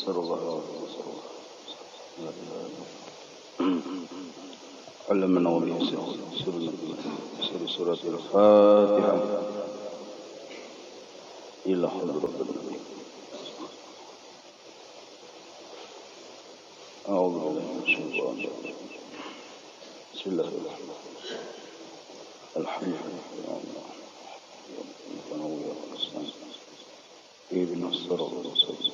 sallallahu alaihi wasallam. علمنا وبيسر سورة الفاتحة إلى حضرة النبي. أعوذ بالله من الشيطان الرجيم. بسم الله الرحمن الرحيم. الحمد لله اهدنا الصراط المستقيم.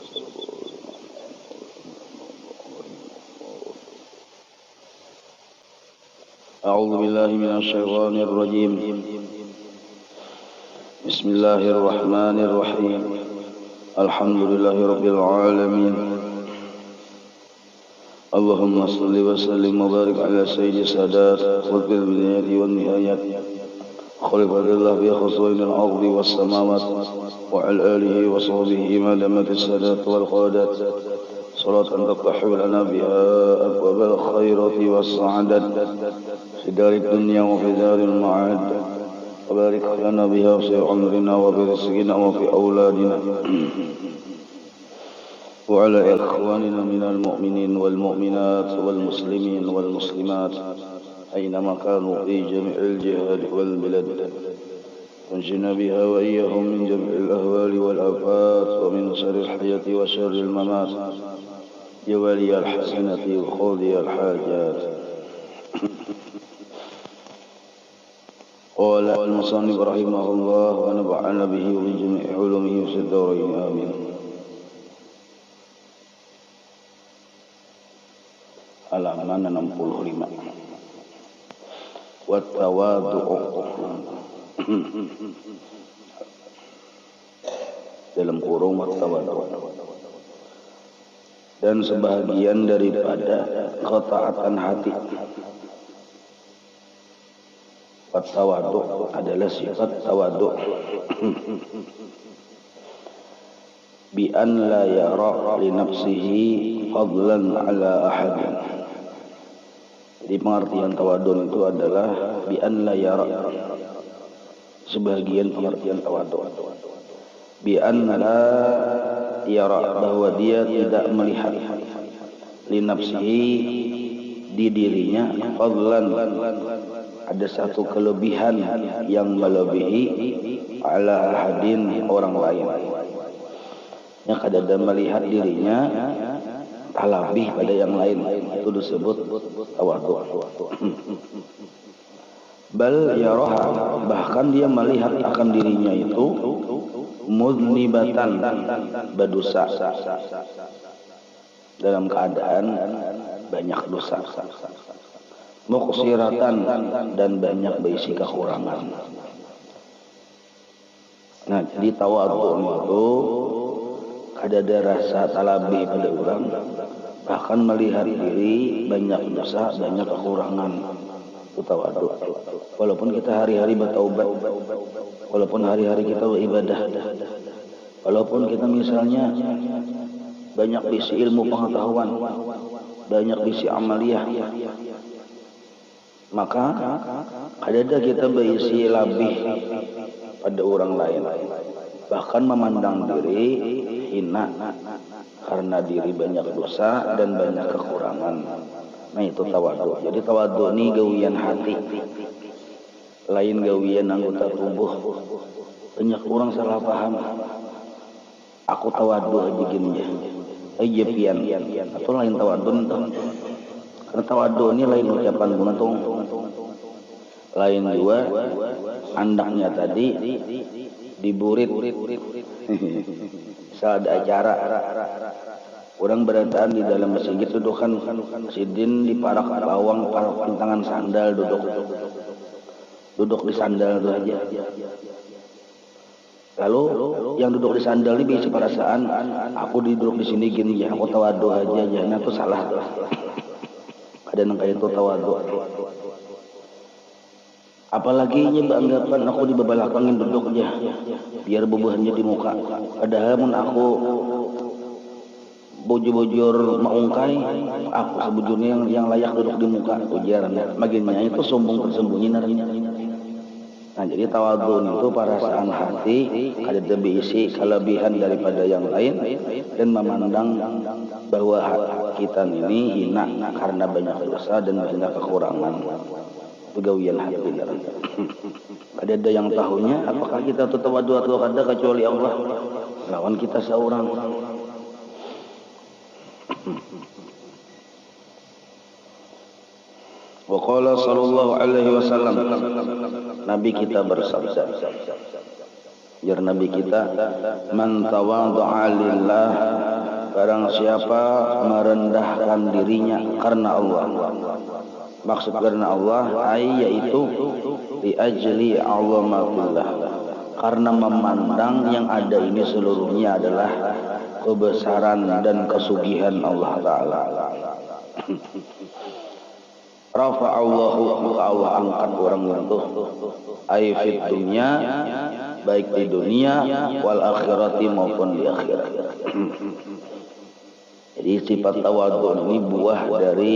أعوذ بالله من الشيطان الرجيم. بسم الله الرحمن الرحيم. الحمد لله رب العالمين. اللهم صل وسلم وبارك على سيد السادات قطب البدايات والنهايات خليفة الله في خصوين الأرض والسماوات وعلى آله وصحبه ما دامت السادات والقادات صلاة تفتح لنا بها أبواب الخيرات والسعادة في دار الدنيا وفي دار المعاد، وبارك لنا بها في عمرنا وفي رزقنا وفي أولادنا وعلى إخواننا من المؤمنين والمؤمنات والمسلمين والمسلمات أينما كانوا في جميع الجهات والبلاد، وانجنا بها وإياهم من جميع الأهوال والآفات ومن شر الحياة وشر الممات يا ولي الحسنة وقاضي الحاجات. قال المصنف رحمه الله ونفعنا به وبجميع علومه في الدارين آمين. Halaman 65. Wattawadhu'u dalam kurung wattawadhu, dan sebahagian daripada ketaatan hati. Wattawadhu adalah sifat tawadhu. Bi an la yara li nafsihi fadlan ala ahadin. Jadi pengertian tawadhu itu adalah bi an la yara, sebagian pengertian tawadhu. Bi an la yara, bahwa dia tidak melihat li nafsihi, di dirinya, fadlan, ada satu kelebihan yang melebihi ala ahadin, orang lain. Yang kadang melihat dirinya lebih pada yang lain, itu disebut tawadhu. Bal yaraha, bahkan dia melihat akan dirinya itu mudnibatan, berdosa, dalam keadaan banyak dosa, muqsiratan, dan banyak berisi kekurangan. Nah, jadi tawadhu itu ada rasa talabih pada orang, bahkan melihat diri banyak dosa, banyak kekurangan. Itu tawadhu. Walaupun kita hari-hari bertaubat, walaupun hari-hari kita beribadah, walaupun kita misalnya banyak bisi ilmu pengetahuan, banyak bisi amaliyah, maka ada kita berisi labih pada orang lain, bahkan memandang diri hina karena diri banyak dosa dan banyak kekurangan. Nah, itu tawadhu. Jadi tawadhu ini gawian hati, lain gawian anggota tubuh. Banyak orang salah paham, aku tawadhu aja gini aja pian, atau lain tawadhu itu. Karena tawadhu ini lain ucapan buntung, lain juga andaknya tadi diburit saat ada acara. Orang berataan di dalam masjid dudukan sidin di parak bawang, parak pantangan sandal, duduk di sandal itu aja. Lalu yang duduk di sandal ini bisa perasaan aku duduk di sini gini ya, aku tawadhu aja, nah itu salah. Ada yang kayak itu tawadhu. Apalagi beranggapan aku di belakangin duduk aja biar bebuhannya di muka. Padahal mun aku bujur-bujur maungkai, aku sebujurnya yang layak duduk di muka ujarnya. Bagiannya itu sombong tersembunyi naranya. Nah, jadi tawadhu itu perasaan hati, ada berisi kelebihan daripada yang lain dan memandang bahwa kita ini hina karena banyak dosa dan banyak kekurangan. Itu gawian hati. Ada yang tahunya apakah kita tawadu atau kada kecuali Allah lawan kita seorang. Wa qala sallallahu alaihi wasallam, Nabi kita bersabda, jar Nabi kita, man tawadha'a lillah, barang siapa merendahkan dirinya karena Allah. Maksud karena Allah yaitu li ajli azamatillah, karena memandang yang ada ini seluruhnya adalah kebesaran dan kesugihan Allah Ta'ala. Rafa'allahu, maka Allah angkat orang itu ay fid dunya, baik di dunia wal akhirati maupun di akhirat. Jadi sifat tawadhu ini buah dari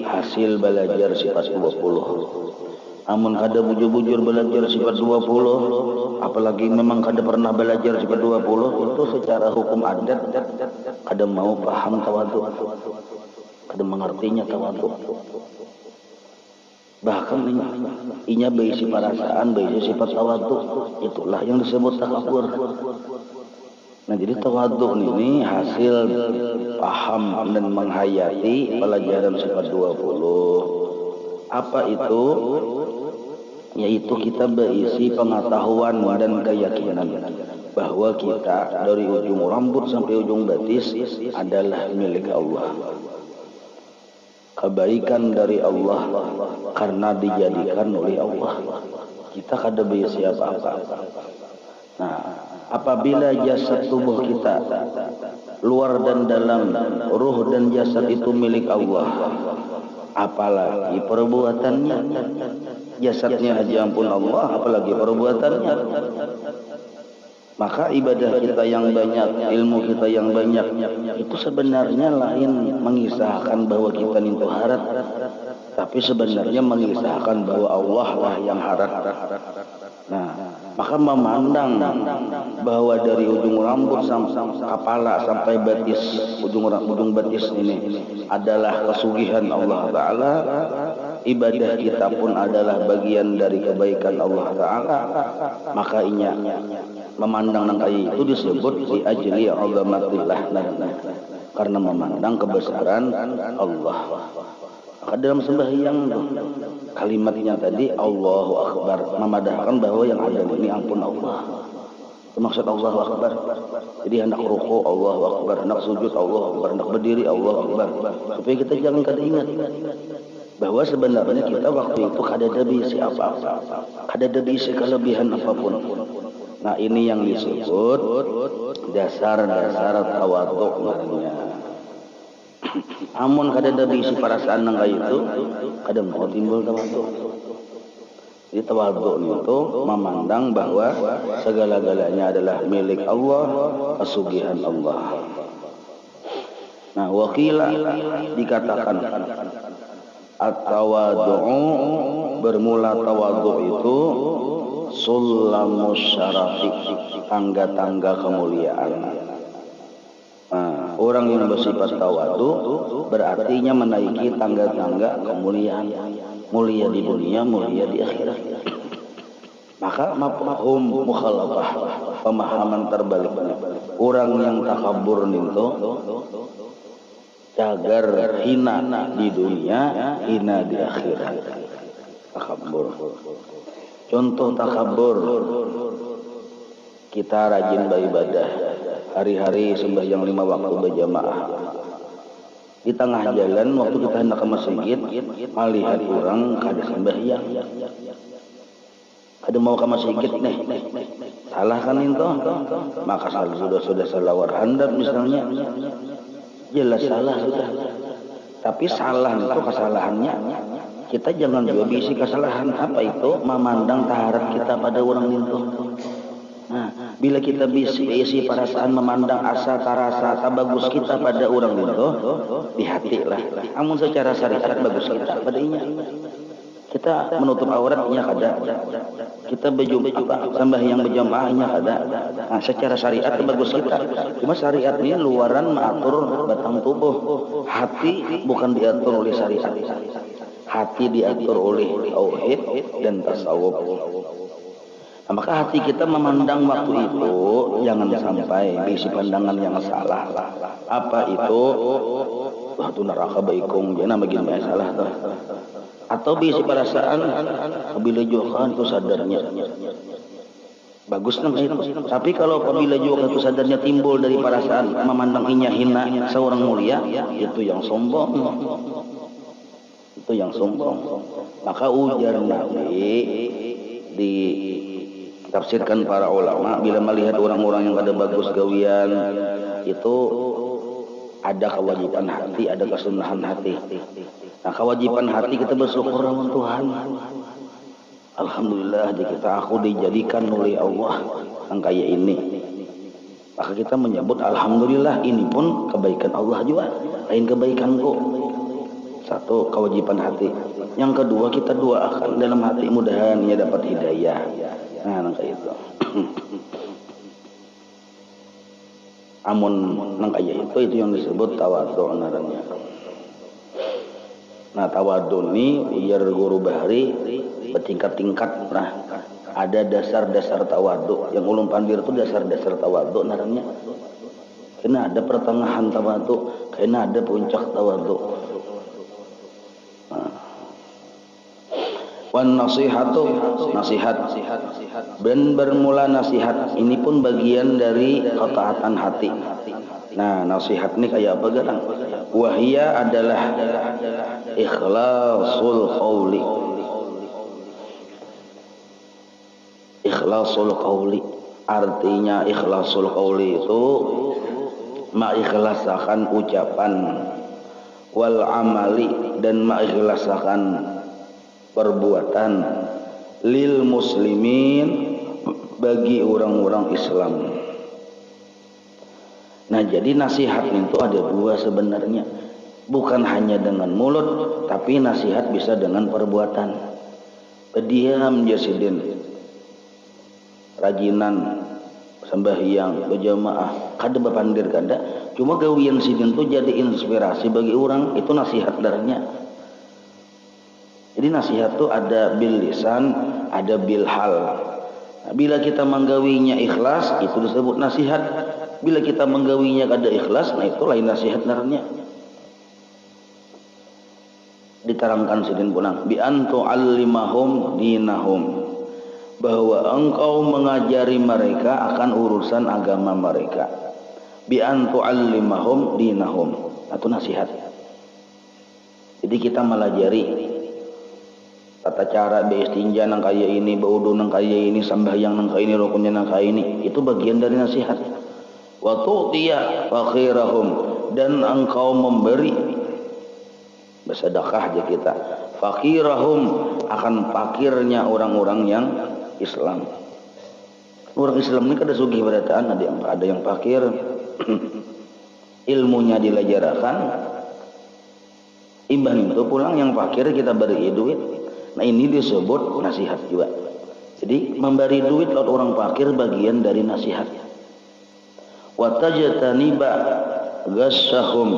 hasil belajar sifat 20. Amun kada bujur-bujur belajar sifat 20, apalagi memang kada pernah belajar sifat 20, itu secara hukum adat kada mau paham tawadhu, kada mengertinya tawadhu. Bahkan inya berisi perasaan, berisi sifat tawadhu, itulah yang disebut takabur. Nah, jadi tawadhu ini hasil paham dan menghayati pelajaran sifat 20. Apa itu? Yaitu kita berisi pengetahuan dan keyakinan bahwa kita dari ujung rambut sampai ujung batis adalah milik Allah. Kebaikan dari Allah karena dijadikan oleh Allah. Kita kada berisi apa-apa. Nah, apabila jasad tubuh kita, luar dan dalam, ruh dan jasad itu milik Allah, apalagi perbuatannya. Jasadnya aja ampun Allah, apalagi perbuatannya. Maka ibadah kita yang banyak, ilmu kita yang banyak, itu sebenarnya lain mengisahkan bahwa kita nintu harat, tapi sebenarnya mengisahkan bahwa Allah lah yang harat. Nah, maka memandang bahwa dari ujung rambut sampai kepala sampai batis, ujung batis ini adalah kesugihan Allah Ta'ala. Ibadah kita pun adalah bagian dari kebaikan Allah Ta'ala. Maka inya memandang nangkai itu disebut di ajli azamatillah, karena memandang kebesaran Allah. Maka dalam sembahyang kalimatnya tadi Allahu Akbar, memadahkan bahwa yang ada ini ampun Allah. Maksud Allahu Akbar. Jadi hendak ruku Allahu Akbar, hendak sujud Allahu Akbar, hendak berdiri Allahu Akbar. Supaya kita jangan kada ingat bahwa sebenarnya kita waktu itu kada ada bisi apa-apa, kada ada bisi kelebihan apapun. Nah, ini yang disebut dasar-dasar tawadhu namanya. Amun kada ada bisi perasaan nang itu, kada mau timbul tawadhu. Jadi tawadhu itu memandang bahwa segala-galanya adalah milik Allah, kesugihan Allah. Nah, wakila dikatakan at-tawadhu, bermula tawadhu itu sulamus syarafi, tangga-tangga kemuliaan. Nah, orang yang bersifat tawadhu berarti menaiki tangga-tangga kemuliaan, mulia di dunia, mulia di akhirat. Maka mafhum mukhalafah, pemahaman terbaliknya, orang yang takabur itu cagar hina di dunia, hina di akhirat. Takabur. Contoh takabur, kita rajin beribadah, hari-hari sembahyang 5 waktu berjamaah. Di tengah jalan waktu kita hendak ke masjid, melihat orang kada sembahyang, kada mau ke masjid nih, salah kan itu? Maka sudah salawat handap misalnya, jelas salah sudah. Tapi salah itu kesalahannya, kita jangan juga bisi kesalahan. Apa itu? Memandang taharat kita pada orang itu. Nah, bila kita bisi perasaan memandang asa tarasa bagus kita pada orang itu, di hati lah. Namun secara syariat bagus kita pada inya. Kita menutup auratnya kada, kita sembahyang berjamaahnya kada. Nah, secara syariat bagus kita. Cuma syariat ini luaran mengatur batang tubuh, hati bukan diatur oleh syariat. Hati diatur oleh tauhid dan tasawuf. Nah, maka hati kita memandang waktu itu jangan sampai berisi pandangan yang salah. Apa itu? Wah, itu neraka baikung, jangan begini salah tuh. Atau berisi perasaan apabila juga itu sadarnya. Bagus nang itu. Tapi kalau apabila juga itu sadarnya timbul dari perasaan memandang inya hina seorang mulia, itu yang sombong. Itu yang sombong. Maka ujar Nabi ditafsirkan para ulama bila melihat orang-orang yang kada bagus gawian itu ada kewajiban hati, ada kesunahan hati. Nah, kewajiban hati kita bersyukur sama Tuhan. Alhamdulillah aku dijadikan oleh Allah yang kayak ini. Maka kita menyebut alhamdulillah, ini pun kebaikan Allah juga, lain kebaikanku. Satu, kewajiban hati. Yang kedua, kita doakan dalam hati mudahan ia dapat hidayah. Nah, kayak itu. Amun nang kayak itu yang disebut tawadhu ngarannya. Nah, tawadhu ni biar guru bahari bertingkat-tingkat. Nah, ada dasar-dasar tawadhu. Yang ulun pandir itu dasar-dasar tawadhu ngarannya. Kena ada pertengahan tawadhu, kena ada puncak tawadhu. Wan nasihatu, nasihat. Dan bermula nasihat ini pun bagian dari ketaatan hati. Nah, nasihat ini kayak apa garang? Wahia adalah ikhlasul qawli. Ikhlasul qawli artinya ikhlasul qawli itu mengikhlaskan ucapan, wal amali dan mengikhlaskan perbuatan, lil muslimin bagi orang-orang Islam. Nah, jadi nasihat itu ada dua sebenarnya, bukan hanya dengan mulut, tapi nasihat bisa dengan perbuatan. Berdiam jasidin, rajinan sembahyang berjamaah, kada bapandir kada, cuma gawian sidin itu jadi inspirasi bagi orang, itu nasihat darahnya. Jadi nasihat itu ada bil lisan, ada bil hal. Nah, bila kita menggawinya ikhlas, itu disebut nasihat. Bila kita menggawinya kada ikhlas, nah itu lain nasihat narnya. Diterangkan sidin punang, bi antu allimahum dinahum, bahwa engkau mengajari mereka akan urusan agama mereka. Bi antu allimahum dinahum, itu nasihat. Jadi kita melajari tata cara beistinja nang kaya ini, baudu nang kaya ini, sambahyang nang kaya ini, rukunnya nang kaya ini, itu bagian dari nasihat. Wa tu'tiya fakhirahum, dan engkau memberi, bersedekah aja kita, fakhirahum, akan fakirnya orang-orang yang Islam. Orang Islam ini kada sugih berataan, ada yang fakir, ilmunya dilajarakan, imbang itu pulang yang fakir kita beri duit. Nah, ini disebut nasihat juga. Jadi memberi duit lewat orang fakir bagian dari nasihat. Wa tajtaniba ghasyahum,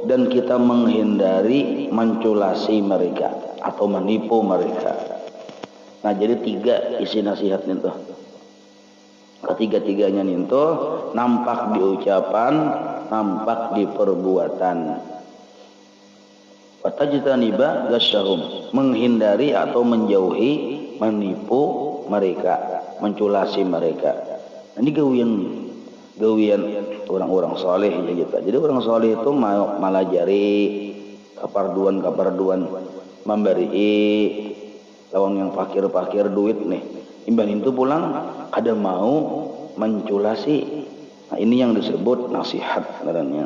dan kita menghindari menculasi mereka atau menipu mereka. Nah, jadi tiga isi nasihatnya tuh. Ketiga-tiganya itu nampak di ucapan, nampak di perbuatan. Watajtaniba ghasyahum, menghindari atau menjauhi menipu mereka, menculasi mereka. Ini gawian orang-orang soleh ya gitu. Jadi orang soleh itu malajari kaparduan memberi lawan yang fakir duit nih. Imbang itu pulang ada mau menculasi. Nah, ini yang disebut nasihat namanya.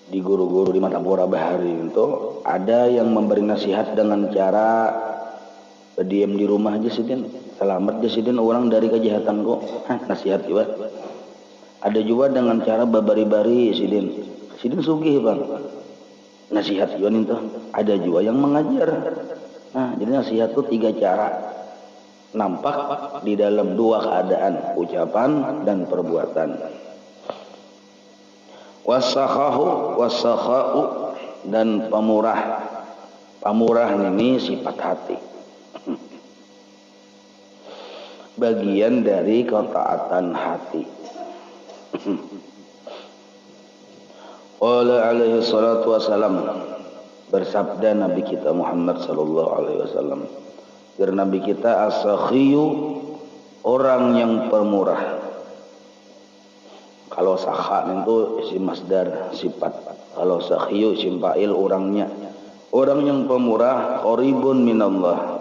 Di guru-guru di Matapura Bahari itu ada yang memberi nasihat dengan cara diam di rumah aja sidin, selamat aja sidin orang dari kejahatan kok. Nasihat juga. Ada juga dengan cara babari-bari sidin sugih bang. nasihat juga nih tuh. Ada juga yang mengajar. Nah, jadi nasihat tuh 3 cara. Nampak di dalam 2 keadaan, ucapan dan perbuatan. Wasakha'u dan pemurah. Pemurah ini sifat hati. Bagian dari ketaatan hati. Qala alaihi salatu wassalam, bersabda Nabi kita Muhammad sallallahu alaihi wasallam, Nabi kita as-sakhiyu, orang yang pemurah. Kalau sakha itu isim masdar sifat, kalau sakhiyu isim fa'il orangnya. Orang yang pemurah, qaribun minallah,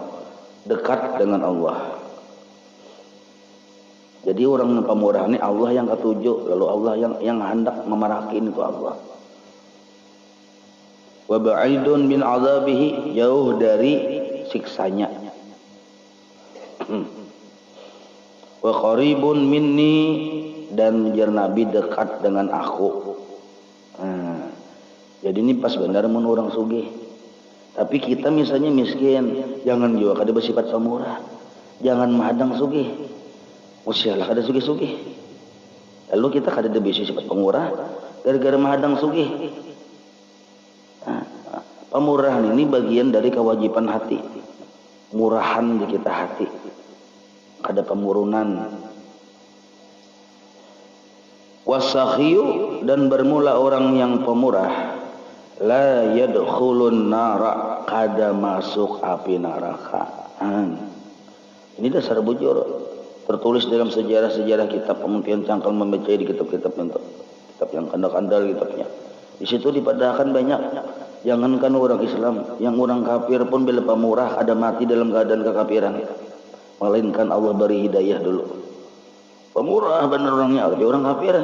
dekat dengan Allah. Jadi orang yang pemurah ini Allah yang ketujuh, lalu Allah yang hendak memarahin itu Allah. Wa ba'idun min azabihi, jauh dari siksanya. Wa qaribun minni, dan jar Nabi dekat dengan aku. Jadi ini pas benar mun orang sugih. Tapi kita misalnya miskin, jangan juga kada bersifat pemurah. Jangan mahadang sugih. Usialah kada sugih-sugih. Lalu kita kada bisa sifat pemurah gara-gara mahadang sugih. Pemurahan ini bagian dari kewajiban hati. Murahan di kita hati. Kada pemurunan. Wasakhiyu, dan bermula orang yang pemurah, la yadkhulun nara, kada masuk api neraka. Ini dasar bujur. Tertulis dalam sejarah-sejarah kitab pemutihan cangkal membaca di kitab-kitab itu. Kitab yang kandal-kandal kitabnya. Di situ dipadahkan banyak. Jangankan orang Islam, yang orang kafir pun bila pemurah ada mati dalam keadaan kekafiran. Melainkan Allah beri hidayah dulu. Pemurah benar orangnya, tapi orang kafir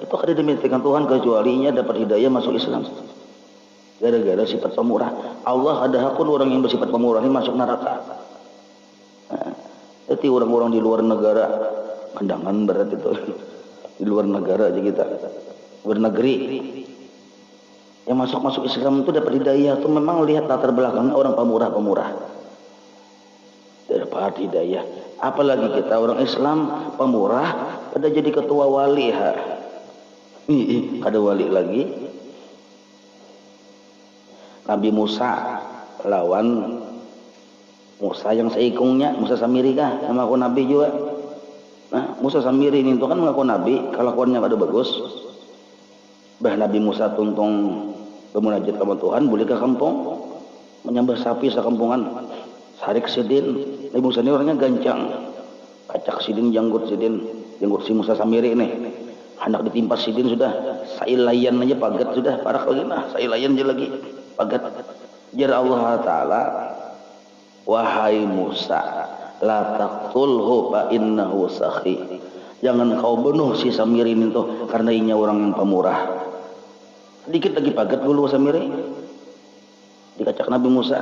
itu kada dimiliki Tuhan kecualinya dapat hidayah masuk Islam. Gara-gara sifat pemurah. Allah ada hakun orang yang bersifat pemurah ini masuk neraka. Jadi orang-orang di luar negara, pandangan berat itu. Di luar negara aja kita, bernegeri, yang masuk Islam itu dapat hidayah itu memang lihat latar belakangnya orang pemurah-pemurah. Dapat hidayah. Apalagi kita orang Islam pemurah, pada jadi ketua wali ada wali lagi. Nabi Musa lawan Musa yang seikungnya, Musa Samiri kah? Nama aku Nabi juga. Nah, Musa Samiri ini kan mengaku Nabi, kelakuannya ada bagus. Bah Nabi Musa tuntung bermunajat sama Tuhan, boleh ke kampung, menyembah sapi sekampungan. Sarik sidin, Nabi Musa ini orangnya gancang. Kacak sidin, janggut si Musa Samiri ini. Hendak ditimpa sidin sudah, sailayan aja pagat sudah, parah lagi nah, sailayan aja lagi, pagat. Jar Allah Ta'ala, wahai Musa, la taqtulhu fa innahu sakhi. Jangan kau bunuh si Samiri itu karena inya orang yang pemurah. Sedikit lagi pagat dulu Samiri. Dikacak Nabi Musa.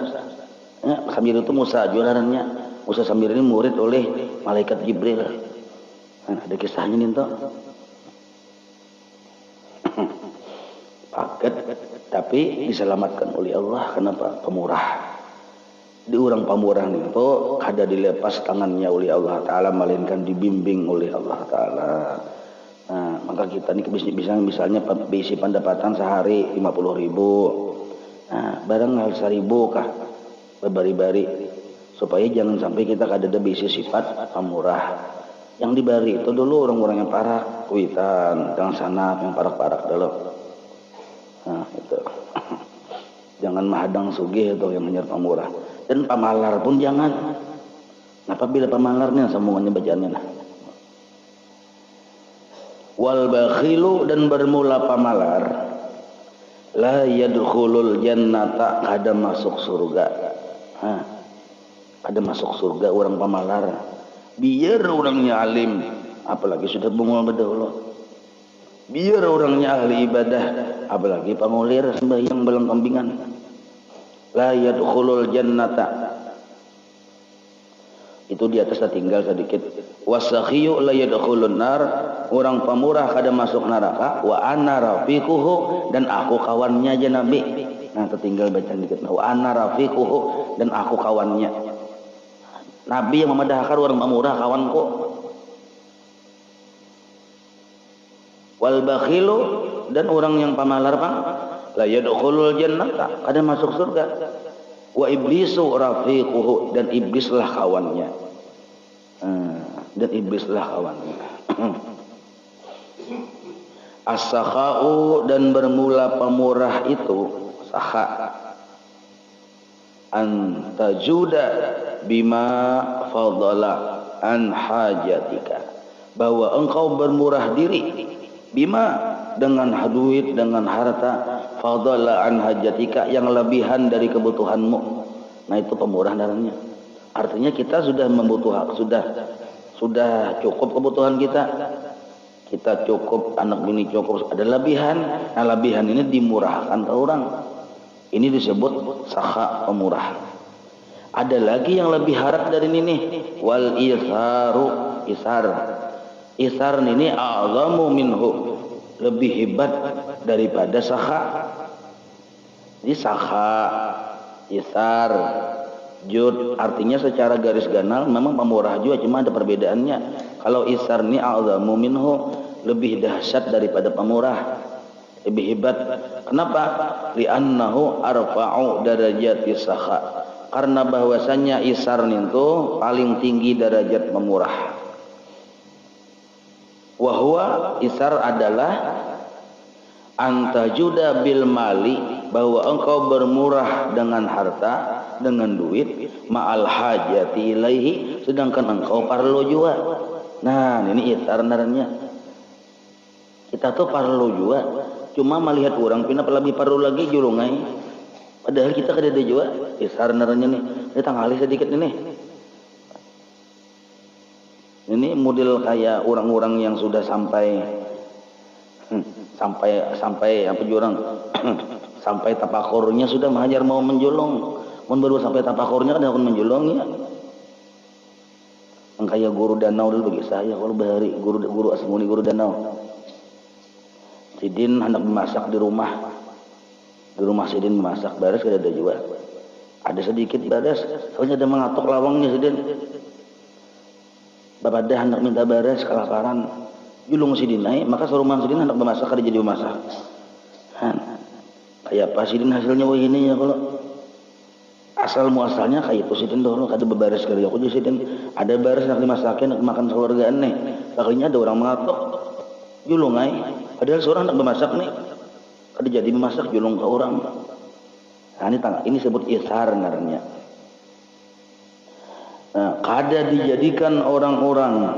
Ya, Samiri itu Musa jualannya. Musa Samiri ini murid oleh malaikat Jibril. Nah, ada kisahnya nih toh. Pagat tapi diselamatkan oleh Allah. Kenapa? Pemurah. Di orang pemurah itu kada dilepas tangannya oleh Allah Ta'ala, melainkan dibimbing oleh Allah Ta'ala. Nah, maka kita ini bisa misalnya bisi pendapatan sehari 50.000. Nah, barang hal 1.000 kah berbari-bari, supaya jangan sampai kita kada ada bisi sifat pemurah. Yang dibari itu dulu orang-orang yang parak, kuitan, jangan sana yang parak-parak dulu. Nah, itu. Jangan mahadang sugih itu yang menyerap pemurah. Dan pamalar pun jangan. Apabila pamalarnya sambungannya bacaannya lah. Wal bakhilu, dan bermula pamalar, la yadkhulul jannata, kada masuk surga. Kada masuk surga orang pamalar. Biar orangnya alim, apalagi sudah bungul berdahulu. Biar orangnya ahli ibadah, apalagi pengulir sembahyang belang kambingan. La yadkhulul jannata, itu di atas tinggal sedikit. Wasakhiyu la yadkhulun nar, orang pemurah kada masuk neraka. Wa ana rafiquhu, dan aku kawannya aja Nabi. Nah, tertinggal baca dikit. Wa ana rafiquhu, dan aku kawannya. Nabi yang memadahkan orang pamurah kawanku. Wal bakhilu, dan orang yang pamalar Bang, la yadkhulul jannata, ada masuk surga. Wa iblisu rafiquhu, dan iblislah kawannya. Dan iblislah kawannya. As-sakha'u, dan bermula pemurah itu sakha, antajuda bima fadala an hajatika, bahwa engkau bermurah diri, bima, dengan duit, dengan harta, fadala an hajatika, yang lebihan dari kebutuhanmu. Nah, itu pemurah dalamnya. Artinya kita sudah membutuhkan, sudah cukup kebutuhan kita. Kita cukup, anak bini cukup, ada lebihan. Nah, lebihan ini dimurahkan ke orang. Ini disebut sakha, pemurah. Ada lagi yang lebih harap dari ini, wal isaru, isar. Isar ini a'zamu minhu, lebih hebat daripada sakha. Jadi sakha, isar, jud, artinya secara garis ganal memang pemurah juga, cuma ada perbedaannya. Kalau isar ni a'zamu minhu, lebih dahsyat daripada pemurah, lebih hebat. Kenapa? Li'annahu arfa'u darajati sakha, karena bahwasanya isar itu paling tinggi derajat pemurah. Wahwa, isar adalah antajuda bil mali, bahwa engkau bermurah dengan harta, dengan duit, ma'al hajati ilaihi, sedangkan engkau parlo juga. Nah, ini isar naranya. Kita tuh parlo juga, cuma melihat orang pindah lebih parlo lagi julungai, padahal kita kada ada juga. Isar naranya nih, ini tanggali sedikit ini. Ini model kayak orang-orang yang sudah sampai apa jurang sampai tapakurnya sudah mengajar mau menjulung. Mun baru sampai tapakurnya kan akan menjulung ya. Kayak guru danau dulu bagi saya, kalau bahari guru asmuni, guru danau. Sidin hendak memasak di rumah Sidin memasak, baris kada ada juga. Ada sedikit baris, soalnya ada mengatuk lawangnya Sidin. Bapak dah hendak minta baris, kelaparan, julung Sidin naik, maka serumah Sidin hendak memasak, kada jadi memasak. Kayak apa Sidin hasilnya begini ya, kalau asal muasalnya kayak itu Sidin dulu kada bebaris kali aku jadi Sidin ada baris nak dimasakin, nak makan keluarga nih, akhirnya ada orang mengatuk julung naik, padahal seorang hendak memasak nih, kada jadi memasak, julung ke orang. Nah, ini sebut isar namanya. Nah, kada dijadikan orang-orang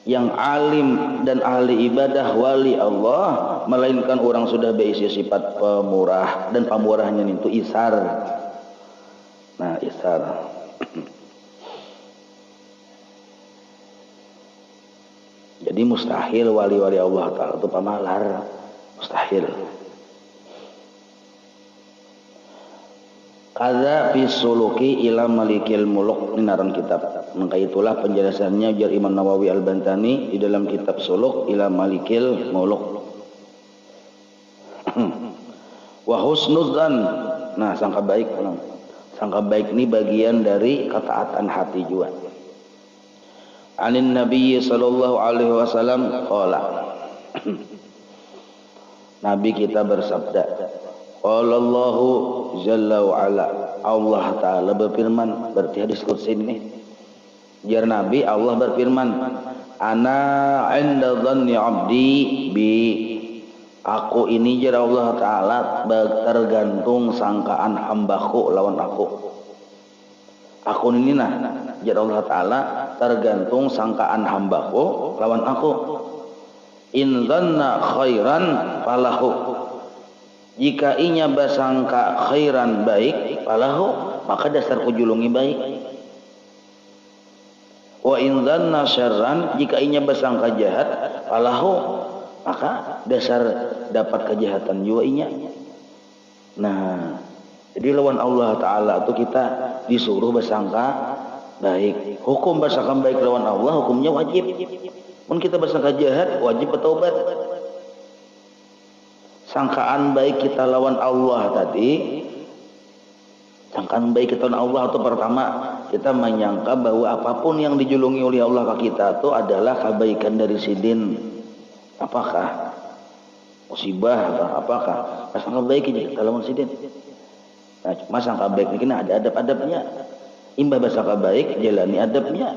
yang alim dan ahli ibadah wali Allah, melainkan orang sudah berisi sifat pemurah, dan pemurahnya itu isar. Nah, isar. Jadi mustahil wali-wali Allah Ta'ala itu pamalar, mustahil. Kaza fi suluki ila malikil muluk, ini naran kitab. Maka itulah penjelasannya ujar Imam Nawawi Al-Bantani di dalam kitab Suluk ila malikil muluk. Wa husnudzan, nah sangka baik. Sangka baik ini bagian dari ketaatan hati juga. Anin Nabi sallallahu alaihi wasallam qala, Nabi kita bersabda, qala Allahu jalla wa ala, Allah Ta'ala berfirman, berarti hadis qudsi ini. Jar Nabi, Allah berfirman, ana inda dhanni abdi bi, aku ini jar Allah Ta'ala tergantung sangkaan hambaku lawan aku. Aku ini nah, jar Allah Ta'ala tergantung sangkaan hambaku lawan aku. In dhanna khairan falahu, jika inya basangka khairan baik, falahu, maka dasar kujulungi baik. Wa in dhanna syarran, jika inya basangka jahat, falahu, maka dasar dapat kejahatan juga inya. Nah, jadi lawan Allah Ta'ala itu kita disuruh bersangka baik. Hukum bersangka baik lawan Allah, hukumnya wajib. Mun kita bersangka jahat, wajib bertaubat. sangkaan baik kita lawan Allah tadi, sangkaan baik kita lawan Allah itu pertama kita menyangka bahwa apapun yang dijulungi oleh Allah ke kita itu adalah kebaikan dari sidin. Apakah musibah atau apakah? Sangka baik kita lawan sidin. Nah, cuma sangka baik ini ada adab-adabnya. Imbah bersangka baik, jalani adabnya.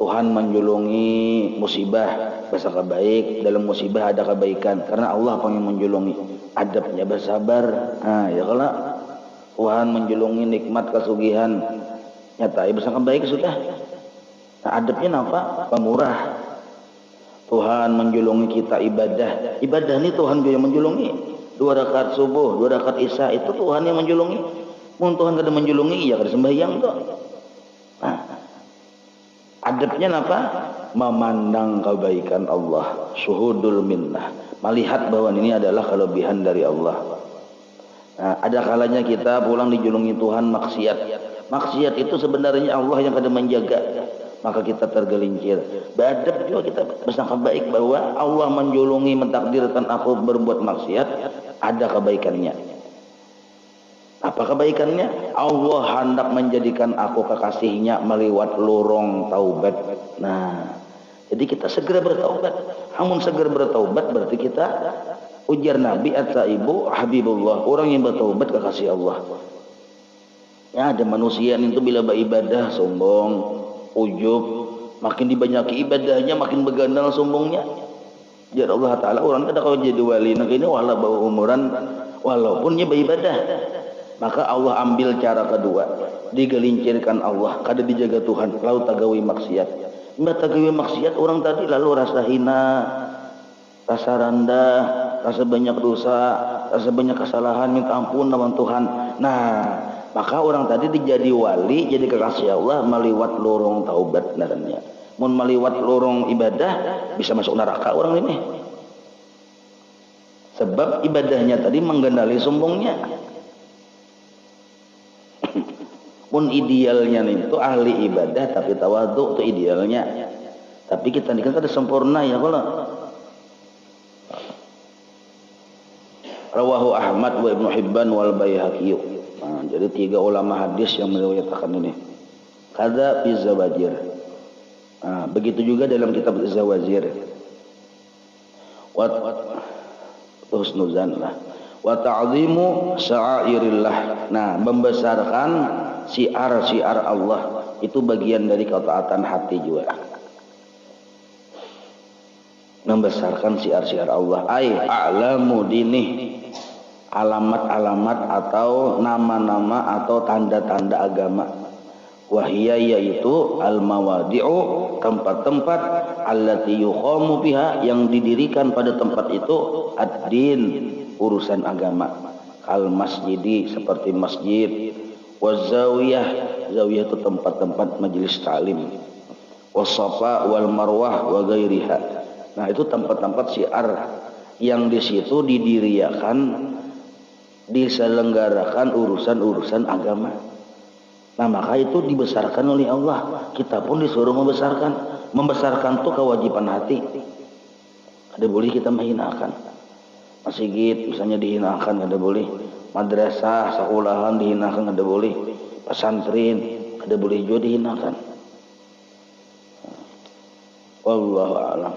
Tuhan menjulungi musibah, bersangka baik, dalam musibah ada kebaikan karena Allah pengen menjulungi. Adabnya bersabar. Nah, ya kalau Tuhan menjulungi nikmat kesugihan, nyata bersangka baik sudah. Nah, adabnya apa? Pemurah. Tuhan menjulungi kita ibadah. Ibadah ini Tuhan juga yang menjulungi. 2 rakaat subuh, 2 rakaat isya itu Tuhan yang menjulungi. Mun Tuhan kada menjulungi, ya kada sembahyang tuh. Nah, adabnya apa? Memandang kebaikan Allah, syuhudul minnah, melihat bahwa ini adalah kelebihan dari Allah. Nah, ada kalanya kita pulang dijulungi Tuhan maksiat. Maksiat itu sebenarnya Allah yang kada menjaga, maka kita tergelincir. Beradab juga kita bersangka baik bahwa Allah menjulungi, mentakdirkan aku berbuat maksiat, ada kebaikannya. Apa kebaikannya? Allah hendak menjadikan aku kekasihnya melewat lorong taubat. Nah, jadi kita segera bertaubat. Namun segera bertaubat berarti kita ujar Nabi at-taibu habibullah, orang yang bertaubat kekasih Allah. Ya, ada manusia itu bila beribadah sombong, ujub, makin dibanyaki ibadahnya makin begandal sombongnya. Jadi Allah Ta'ala orang kada kalau jadi wali nak ini walau bawa umuran walaupun dia beribadah, maka Allah ambil cara kedua, digelincirkan Allah, kada dijaga Tuhan, lalu tagawi maksiat. Mbak tagawi maksiat orang tadi lalu rasa hina, rasa rendah, rasa banyak dosa, rasa banyak kesalahan, minta ampun lawan Tuhan. Nah, maka orang tadi dijadi wali, jadi kekasih Allah meliwat lorong taubat naranya. Mun meliwat lorong ibadah bisa masuk neraka orang ini. Sebab ibadahnya tadi menggandali sombongnya. Mun idealnya itu ahli ibadah tapi tawadhu itu idealnya. Tapi kita ini kan ada sempurna ya kalau. Rawahu Ahmad wa Ibnu Hibban wal Baihaqi. Nah, jadi 3 ulama hadis yang meriwayatkan ini. Kada fi zawajir. Nah, begitu juga dalam kitab Zawajir. Wa husnuzan lah. Wa ta'zimu sya'airillah. Nah, membesarkan syiar-syiar Allah itu bagian dari ketaatan hati juga. Membesarkan syiar-syiar Allah. Ai a'lamu dinih. Alamat-alamat atau nama-nama atau tanda-tanda agama. Wahia yaitu al-mawadi'u, tempat-tempat allati yuqamu biha, yang didirikan pada tempat itu ad-din, urusan agama. Kal masjidi, seperti masjid. Wazawiyah, zawiyah itu tempat-tempat majelis ta'lim. Wasafa wal marwah wa ghairiha. Nah, itu tempat-tempat syiar yang di situ didiriakan, diselenggarakan urusan-urusan agama. Nah, maka itu dibesarkan oleh Allah. Kita pun disuruh membesarkan. Membesarkan itu kewajiban hati. Ada boleh kita menghinakan. Masjid misalnya dihinakan, ada boleh. Madrasah, sekolahan dihinakan, ada boleh. Pesantren, ada boleh juga dihinakan. Wallahu a'lam.